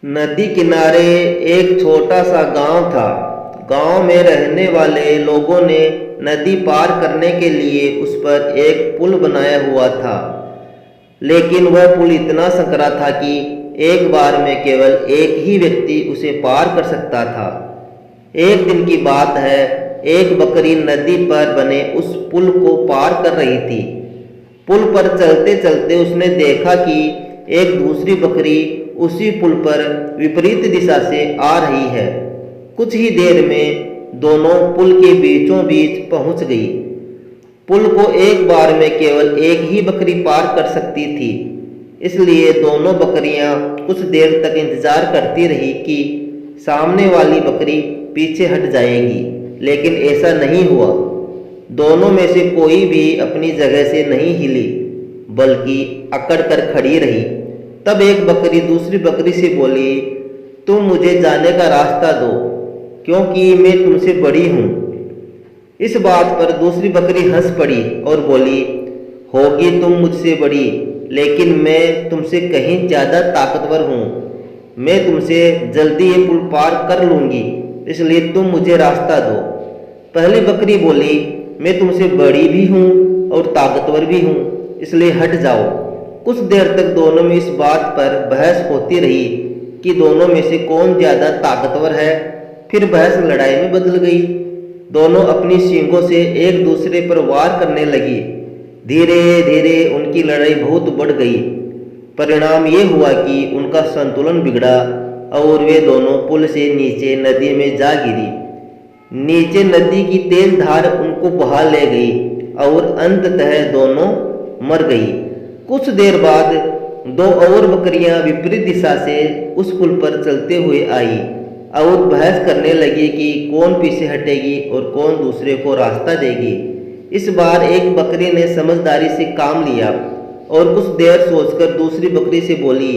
नदी किनारे एक छोटा सा गांव था। गांव में रहने वाले लोगों ने नदी पार करने के लिए उस पर एक पुल बनाया हुआ था। लेकिन वह पुल इतना संकरा था कि एक बार में केवल एक ही व्यक्ति उसे पार कर सकता था। एक दिन की बात है, एक बकरी नदी पर बने उस पुल को पार कर रही थी। पुल पर चलते चलते उसने देखा कि एक दूसरी बकरी उसी पुल पर विपरीत दिशा से आ रही है। कुछ ही देर में दोनों पुल के बीचों बीच पहुंच गई। पुल को एक बार में केवल एक ही बकरी पार कर सकती थी, इसलिए दोनों बकरियां कुछ देर तक इंतजार करती रही कि सामने वाली बकरी पीछे हट जाएगी, लेकिन ऐसा नहीं हुआ। दोनों में से कोई भी अपनी जगह से नहीं हिली, बल्कि अकड़ कर खड़ी रही। तब एक बकरी दूसरी बकरी से बोली, तुम मुझे जाने का रास्ता दो, क्योंकि मैं तुमसे बड़ी हूँ। इस बात पर दूसरी बकरी हंस पड़ी और बोली, होगी तुम मुझसे बड़ी, लेकिन मैं तुमसे कहीं ज़्यादा ताकतवर हूँ। मैं तुमसे जल्दी ये पुल पार कर लूँगी, इसलिए तुम मुझे रास्ता दो। पहली बकरी बोली, मैं तुमसे बड़ी भी हूँ और ताकतवर भी हूँ, इसलिए हट जाओ। कुछ देर तक दोनों में इस बात पर बहस होती रही कि दोनों में से कौन ज़्यादा ताकतवर है। फिर बहस लड़ाई में बदल गई। दोनों अपनी सींगों से एक दूसरे पर वार करने लगी। धीरे धीरे उनकी लड़ाई बहुत बढ़ गई। परिणाम ये हुआ कि उनका संतुलन बिगड़ा और वे दोनों पुल से नीचे नदी में जा गिरी। नीचे नदी की तेज धार उनको बहा ले गई और अंततः दोनों मर गई। कुछ देर बाद दो और बकरियां विपरीत दिशा से उस पुल पर चलते हुए आई और बहस करने लगी कि कौन पीछे हटेगी और कौन दूसरे को रास्ता देगी। इस बार एक बकरी ने समझदारी से काम लिया और कुछ देर सोचकर दूसरी बकरी से बोली,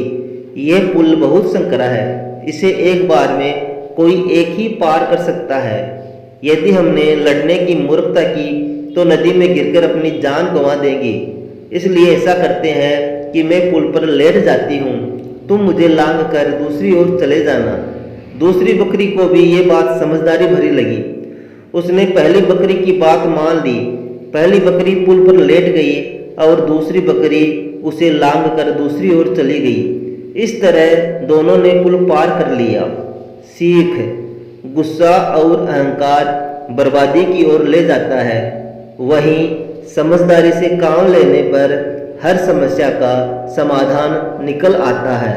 यह पुल बहुत संकरा है, इसे एक बार में कोई एक ही पार कर सकता है। यदि हमने लड़ने की मूर्खता की तो नदी में गिरकर अपनी जान गंवा देंगी। इसलिए ऐसा करते हैं कि मैं पुल पर लेट जाती हूँ, तुम मुझे लांघ कर दूसरी ओर चले जाना। दूसरी बकरी को भी ये बात समझदारी भरी लगी। उसने पहली बकरी की बात मान ली। पहली बकरी पुल पर लेट गई और दूसरी बकरी उसे लांघ कर दूसरी ओर चली गई। इस तरह दोनों ने पुल पार कर लिया। सीख: गुस्सा और अहंकार बर्बादी की ओर ले जाता है, वहीं समझदारी से काम लेने पर हर समस्या का समाधान निकल आता है।